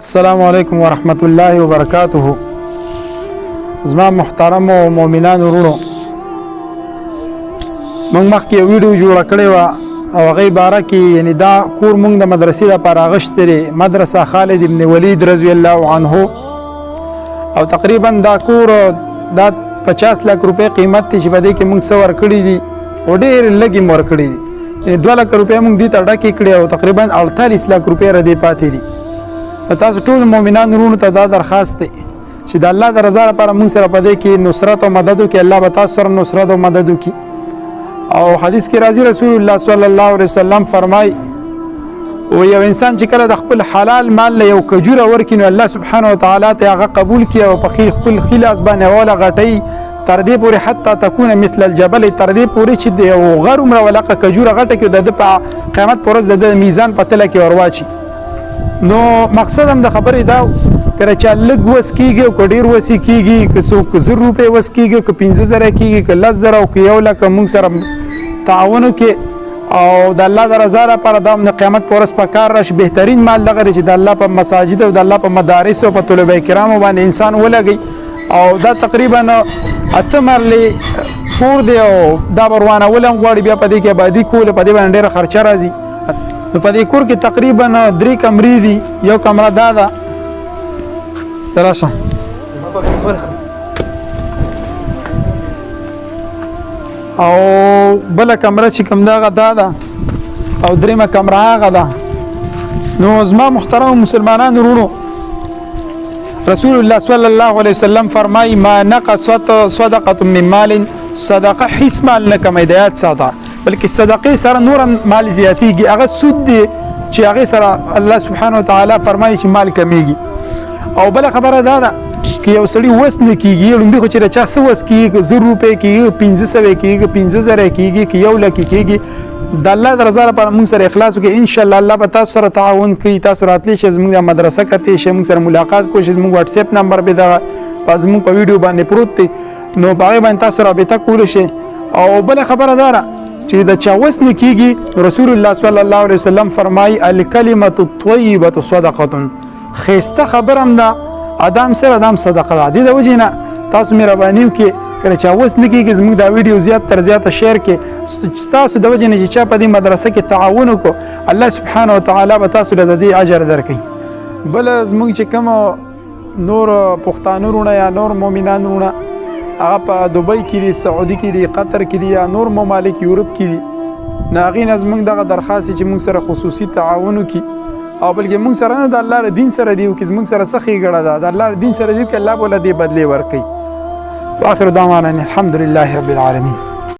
السلام علیکم ورحمت الله وبرکاته. زما محترم او مؤمنان ورونو، موږ مخکې ویډیو جوړه کړې وه او هغې باره کې یعنې دا کور موږ د مدرسې لپاره اغوښتی دی، مدرسه خالد ابن ولید رضی الله عنه، او تقریبا دا کور دا 50 لک روپۍ قیمت دی چې په دې کې موږ څه ورکړي دي او ډېرې لږې مو ورکړي دي، یعنې 2 لک روپۍ موږ دې ته ډکې کړې او تقریبا 48 لک روپۍ ردې پاتې دي. تاسو ټول مؤمنان ورونو ته دا درخواست دی چې د الله د رضا لپاره موږ سره په دې کې نصرت او مدد وکړي. الله به تاسو سره نصرت او مدد وکړي. او حدیث کې راځي رسول الله صلی الله علیه وسلم فرمایي او یو انسان چې کله د خپل حلال مال له یو کجوره ورکړي نو الله سبحانه وتعالی ته هغه قبول کړي او په خپل لاس باندې اوله غټۍ تر دې پورې حتی تکون مثل الجبل، تر دې پورې چې د یو غر عمره ولقه کجوره غټه کړي د په قیامت پر ورځ د میزان په تله کې ورواچي. نو مقصد هم د خبرې دا کله چې لږ وس کېږي او که ډېر وسې کېږي، که څوک 1000 روپۍ وس کېږي، که 15,000 کېږي، که 10,000 او که 1 لک موږ سره تعاون وکړي او د الله د رضا لپاره دا د قیامت په ورځ په کار راشي. بهترین مال دغه دی چې د الله په مساجد او د الله په مدارس او په طلبه کرامو باندې انسان ولګي. او دا تقریبا 8 مرلې کور دی او دا به روانول هم غواړي، بیا په دې کې آبادي کول، په دې باندې ډېره خرچه راځي. نو په دې کور کې تقریبا 3 کمرې دي، یو کمره دا ده راشه او بله کمره چې کوم دغه دا ده او درېمه کمره هغه ده. نو زما محترم مسلمانان ورونو، رسول الله صلی الله علیه وسلم فرمایي ما نقصت صدقه من مال، صدقه هیڅ مال نه کمی دی، یاد ساته، بلکې صدقې سره نور مال زیاتېږي. هغه سود دی چې هغې سره الله سبحانه وتعالی فرمایي چې مال کمیږي. او بله خبره دا ده که یو سړي وس نه کېږي، لومړي خو چې د چا څه وس کېږي، که 1000 روپۍ کېږي، 1500 کېږي، 15,000 کېږي، که 1 لک کېږي، د الله د رضا لپاره موږ سره اخلاص وکړئ. انشاءالله الله به تاسو سره تعاون کوي. تاسو راتلی شئ، زموږ د مدرسه کتلی شئ، موږ سره ملاقات کوئ شئ. زموږ واتساپ نمبر به دغه زموږ په ویډیو باندې پروت دی، نو په هغې باندې تاسو رابطه کولی شئ. او بله خبره دا ده چې د چا وس نه کېږي، رسول الله صلی الله علیه وسلم فرمایي الکلمة الطیبة صدقة، ښایسته خبره هم ده ادم سره ادم صدقه ده. دې د وجې نه تاسو مهرباني وکړئ، کله چا وس نه کېږي زموږ دا ویډیو زیات تر زیاته شیر کړئ. ستاسو د وجې نه چې چا په دې مدرسه کې تعاون وکړو، الله سبحانه وتعالی به تاسو له د دې اجر درکوي. بله زموږ چې کوم نور پښتانه وروڼه یا نور مؤمنان وروڼه هغه په دوبۍ کې دي، سعودي کې دي، قطر کې دي، یا نور ممالک یورپ کې دي، نو هغې نه زموږ دغه درخواست چې موږ سره خصوصي تعاون وکړي او بلکې موږ سره نه د الله له دین سره دی وکړي، زموږ سره څه ښېګړه ده، د الله له دین سره دی وکړي، الله به له دې بدلې ورکوي. واخر دعوانا الحمد لله رب العالمین.